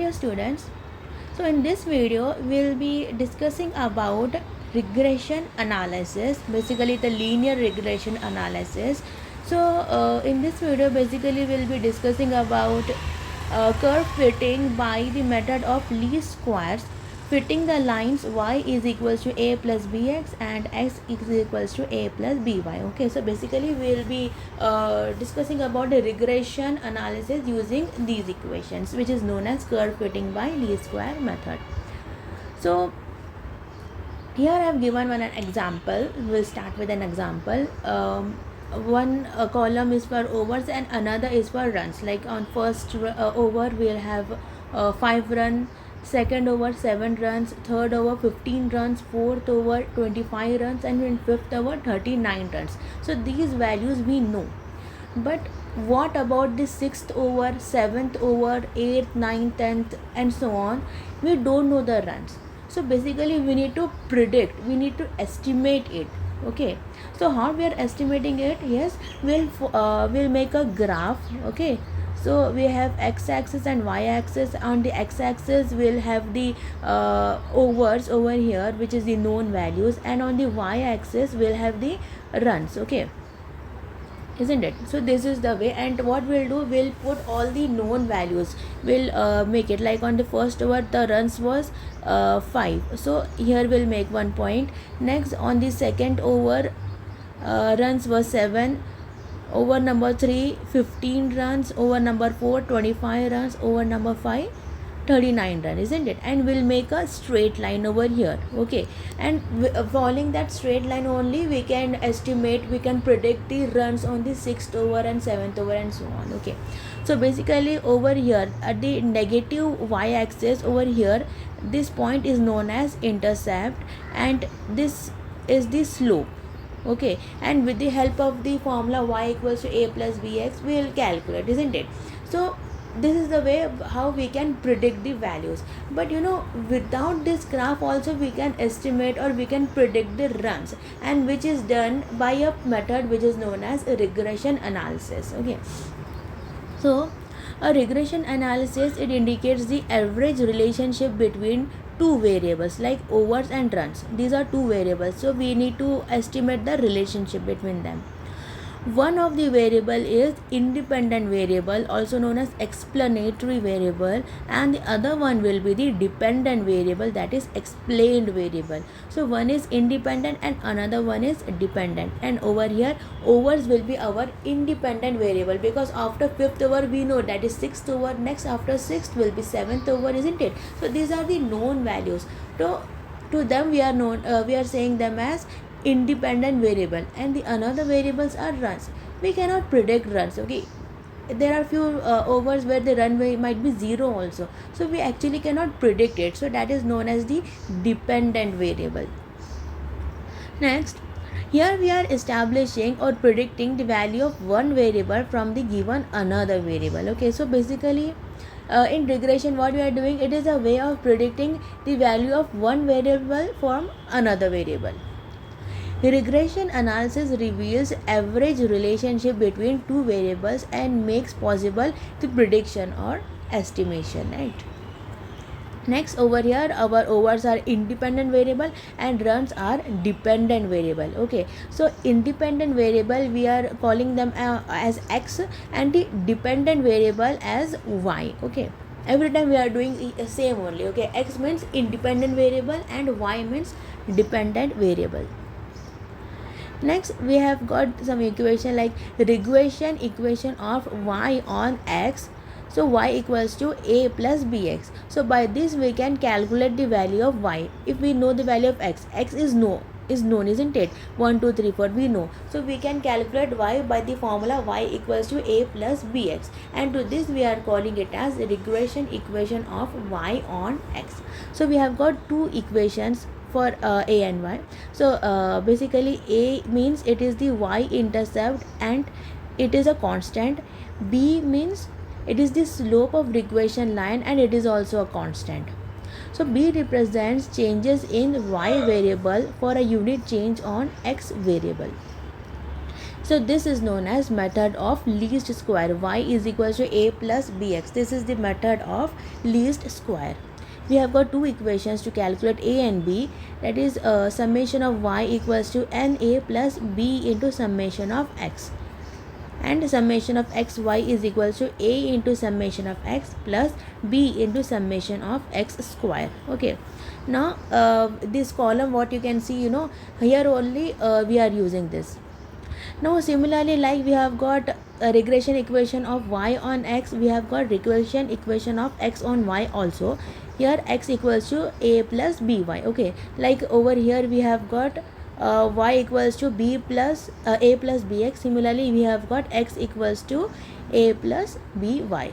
Dear students, so in this video we'll be discussing about regression analysis, basically the linear regression analysis. So in this video basically we'll be discussing about curve fitting by the method of least squares, fitting the lines y is equals to a plus bx and x is equals to a plus by. Okay, so basically we'll be discussing about the regression analysis using these equations, which is known as curve fitting by least square method. So here I have given one an example. We'll start with an example. One column is for overs and another is for runs. Like on first over we'll have 5 run, second over 7 runs, third over 15 runs, fourth over 25 runs, and in fifth over 39 runs. So these values we know, but what about the sixth over, seventh over, 8th, 9th, 10th, and so on? We don't know the runs. So basically we need to predict, we need to estimate it. Okay, so how we are estimating it? Yes, we'll make a graph. Okay, so we have x-axis and y-axis. On the x-axis we'll have the overs over here, which is the known values, and on the y-axis we'll have the runs. Okay, isn't it? So this is the way, and what we'll do, we'll put all the known values. We'll make it like on the first over the runs was 5, so here we'll make 1 point. Next on the second over runs was 7, over number 3 15 runs, over number 4 25 runs, over number 5 39 run, isn't it? And we'll make a straight line over here. Okay, and following that straight line only we can estimate, we can predict the runs on the sixth over and seventh over and so on. Okay, so basically over here at the negative y-axis over here, this point is known as intercept and this is the slope. Okay, and with the help of the formula y equals to a plus bx we will calculate, isn't it? So this is the way how we can predict the values. But without this graph also we can estimate or we can predict the runs, and which is done by a method which is known as regression analysis. Okay, so a regression analysis, it indicates the average relationship between two variables like overs and runs. These are two variables, so we need to estimate the relationship between them. One of the variable is independent variable, also known as explanatory variable, and the other one will be the dependent variable, that is explained variable. So one is independent and another one is dependent, and over here overs will be our independent variable, because after fifth over we know that is sixth over, next after sixth will be seventh over, isn't it? So these are the known values. So to them we are saying them as independent variable, and the another variables are runs. We cannot predict runs. Okay, there are few overs where the run might be 0 also, so we actually cannot predict it, so that is known as the dependent variable. Next, here we are establishing or predicting the value of one variable from the given another variable. Okay, so basically in regression what we are doing, it is a way of predicting the value of one variable from another variable. Regression analysis reveals average relationship between two variables and makes possible the prediction or estimation, right? Next, over here our overs are independent variable and runs are dependent variable. Okay, so independent variable we are calling them as x, and the dependent variable as y. Okay, every time we are doing the same only. Okay, x means independent variable and y means dependent variable. Next we have got some equation like regression equation of y on x. So y equals to a plus bx. So by this we can calculate the value of y. If we know the value of x is known, isn't it? 1 2 3 4 we know, so we can calculate y by the formula y equals to a plus bx, and to this we are calling it as regression equation of y on x. So we have got two equations for a and y. So basically a means it is the y-intercept and it is a constant. B means it is the slope of regression line and it is also a constant. So B represents changes in y variable for a unit change on x variable. So this is known as method of least square. Y is equals to a plus bx. This is the method of least square. We have got two equations to calculate a and b, that is summation of y equals to na plus b into summation of x, and summation of xy is equals to a into summation of x plus b into summation of x square. Okay, now this column, what you can see, here only we are using this. Now similarly, like we have got a regression equation of y on x, we have got regression equation of x on y also. Here x equals to a plus by. Okay, like over here we have got y equals to b plus a plus bx. Similarly, we have got x equals to a plus by,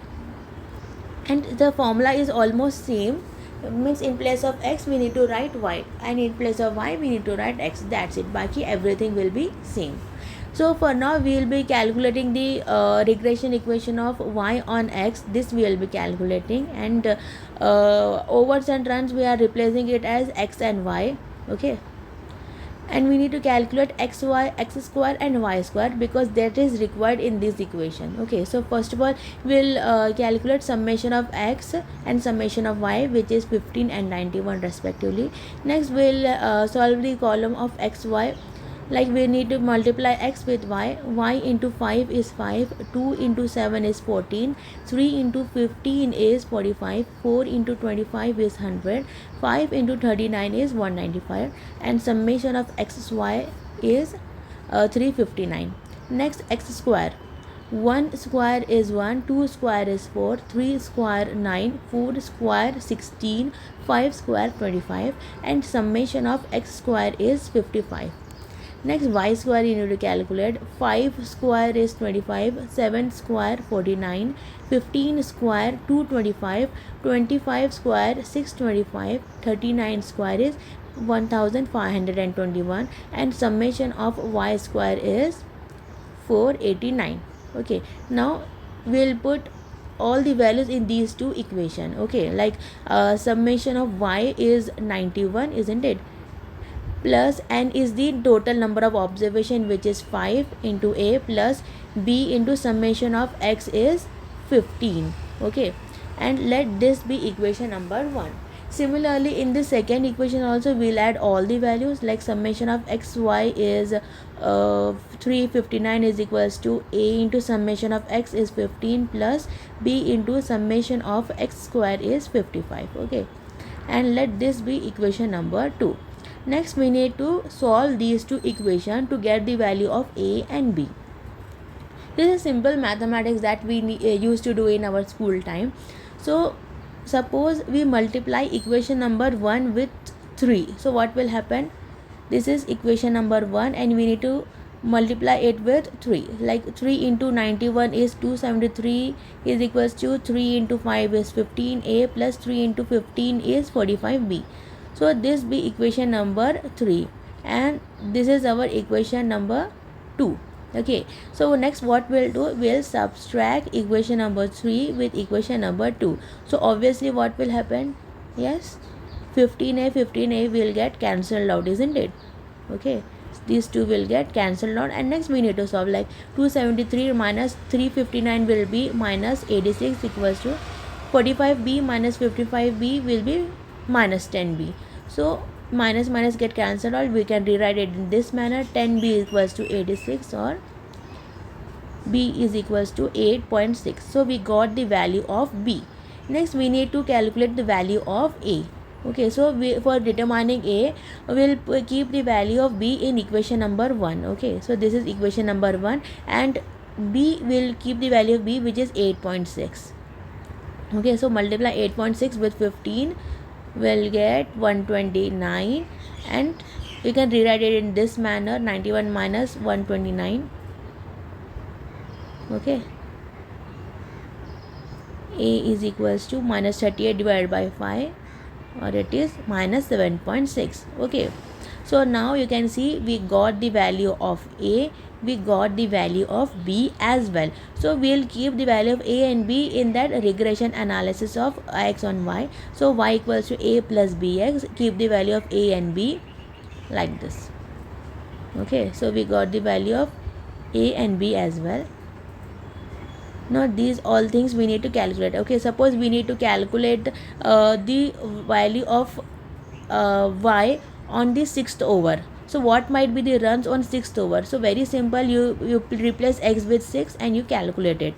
and the formula is almost same. Means in place of x we need to write y, and in place of y we need to write x. That's it. Baki everything will be same. So for now we will be calculating the regression equation of y on x. This we will be calculating, and overs and runs we are replacing it as x and y. Okay, and we need to calculate x square and y square, because that is required in this equation. Okay, so first of all we'll calculate summation of x and summation of y, which is 15 and 91 respectively. Next we'll solve the column of xy. Like we need to multiply x with y into 5 is 5, 2 into 7 is 14, 3 into 15 is 45, 4 into 25 is 100, 5 into 39 is 195, and summation of xy is 359. Next, x square. 1 square is 1, 2 square is 4, 3 square 9, 4 square 16, 5 square 25, and summation of x square is 55. Next, y square you need to calculate. 5 square is 25, 7 square 49, 15 square 225, 25 square 625, 39 square is 1521, and summation of y square is 489. Okay, now we'll put all the values in these two equations. Okay, like summation of y is 91, isn't it? Plus n is the total number of observation, which is 5 into a, plus b into summation of x is 15. Okay, and let this be equation number 1. Similarly, in the second equation also we'll add all the values, like summation of xy is 359 is equals to a into summation of x is 15 plus b into summation of x square is 55. Okay, and let this be equation number 2. Next, we need to solve these two equations to get the value of a and b. This is simple mathematics that we used to do in our school time. So suppose we multiply equation number 1 with 3. So what will happen? This is equation number 1, and we need to multiply it with 3. Like 3 into 91 is 273 is equals to 3 into 5 is 15a plus 3 into 15 is 45b. So this be equation number 3, and this is our equation number 2. Okay, so next what we'll do, we'll subtract equation number 3 with equation number 2. So obviously what will happen? Yes, 15a will get cancelled out, isn't it? Okay, these two will get cancelled out, and next we need to solve. Like 273 minus 359 will be minus 86 equals to 45b minus 55b will be minus 10b. So minus minus get cancelled out. We can rewrite it in this manner. 10b equals to 86, or b is equals to 8.6. So we got the value of b. Next we need to calculate the value of a. Okay, so for determining a, we'll keep the value of b in equation number 1. Okay, so this is equation number 1, and b will keep the value of b, which is 8.6. Okay, so multiply 8.6 with 15, will get 129, and you can rewrite it in this manner. 91 minus 129. Okay, a is equals to minus 38 divided by 5, or it is minus 7.6. Okay, so now you can see we got the value of a, we got the value of b as well. So we'll keep the value of a and b in that regression analysis of x on y. So y equals to a plus bx, keep the value of a and b like this. Okay, so we got the value of A and B as well. Now these all things we need to calculate. Okay, suppose we need to calculate the value of y on the sixth over. So what might be the runs on sixth over? So very simple, you replace x with 6 and you calculate it.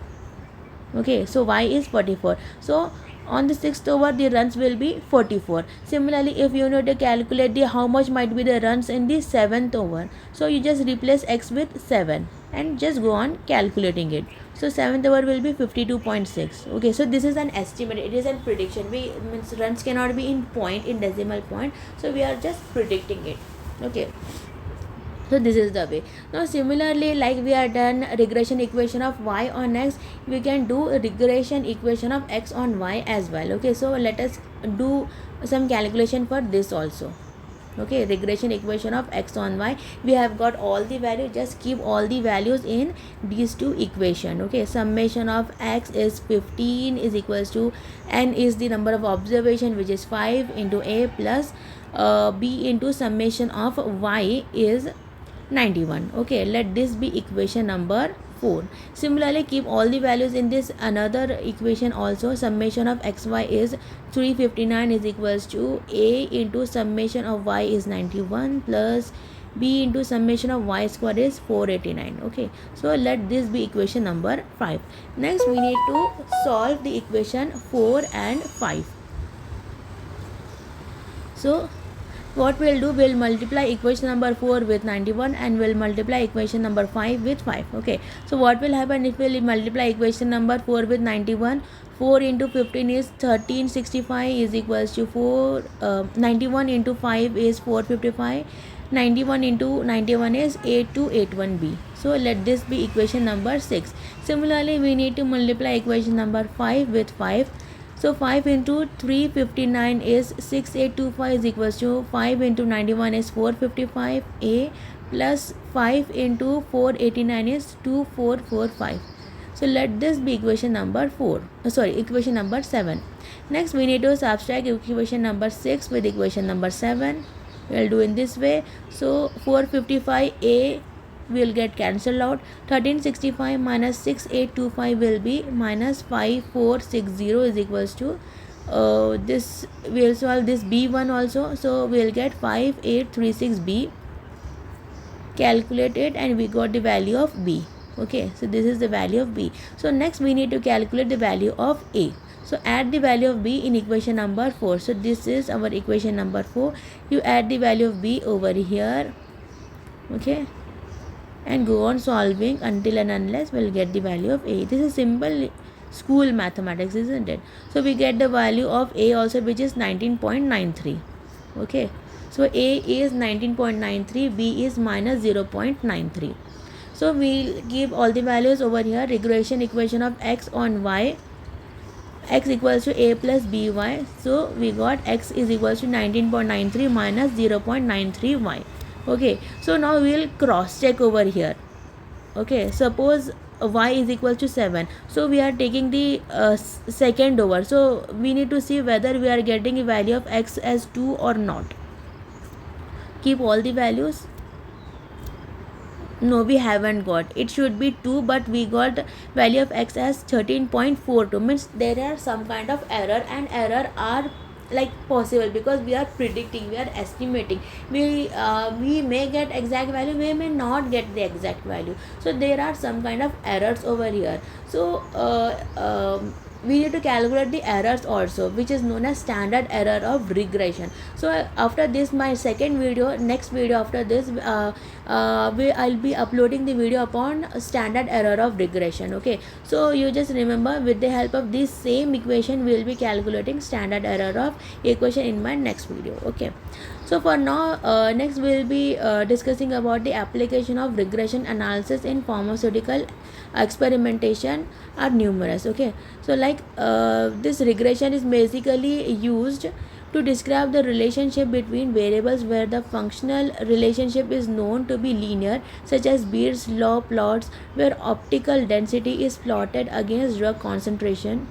Okay, so y is 44. So on the sixth over the runs will be 44. Similarly, if you need to calculate the how much might be the runs in the seventh over, so you just replace x with 7 and just go on calculating it. So seventh over will be 52.6. Okay, so this is an estimate, it is a prediction. We means runs cannot be in point, in decimal point, so we are just predicting it. Okay, so this is the way. Now similarly, like we are done regression equation of y on x, we can do a regression equation of x on y as well. Okay, so let us do some calculation for this also. Okay, regression equation of x on y, we have got all the values, just keep all the values in these two equation. Okay, summation of x is 15 is equals to n is the number of observation, which is 5 into a plus b into summation of y is 91. Okay, let this be equation number 4. Similarly, keep all the values in this another equation also. Summation of xy is 359 is equals to a into summation of y is 91 plus b into summation of y square is 489. Okay, so let this be equation number 5. Next we need to solve the equation 4 and 5. So what we'll do, we'll multiply equation number 4 with 91 and we'll multiply equation number 5 with 5. Okay, so what will happen if we'll multiply equation number 4 with 91? 4 into 15 is 1365 is equals to 91 into 5 is 455. 91 into 91 is 8281b. So let this be equation number 6. Similarly, we need to multiply equation number 5 with 5. So 5 into 359 is 6825 is equals to 5 into 91 is 455a plus 5 into 489 is 2445. So let this be equation number 4. Equation number 7. Next we need to subtract equation number 6 with equation number 7. We will do in this way. So 455a will get cancelled out. 1365 minus 6825 will be minus 5460 is equals to this. We will solve this b1 also. So we will get 5836b. Calculate it and we got the value of b. Okay, so this is the value of b. So next we need to calculate the value of a. So add the value of b in equation number 4. So this is our equation number 4. You add the value of b over here. Okay, and go on solving until and unless we'll get the value of a. This is simple school mathematics, isn't it? So we get the value of a also, which is 19.93. Okay, so a is 19.93, b is minus 0.93. So we'll give all the values over here. Regression equation of x on y, x equals to a plus by. So we got x is equals to 19.93 minus 0.93y. Okay, so now we will cross check over here. Okay, suppose y is equal to 7, so we are taking the second over, so we need to see whether we are getting a value of x as 2 or not. Keep all the values. No, we haven't got. It should be 2, but we got value of x as 13.42. Means there are some kind of error, and error are like possible because we are predicting, we are estimating. We may get exact value, we may not get the exact value. So there are some kind of errors over here. So we need to calculate the errors also, which is known as standard error of regression. So after this, my second video, next video after this, I'll be uploading the video upon standard error of regression. Okay, so you just remember, with the help of this same equation, we will be calculating standard error of equation in my next video. Okay, so for now, next we will be discussing about the application of regression analysis in pharmaceutical experimentation are numerous. Okay, so like this regression is basically used to describe the relationship between variables where the functional relationship is known to be linear, such as Beer's law plots where optical density is plotted against drug concentration.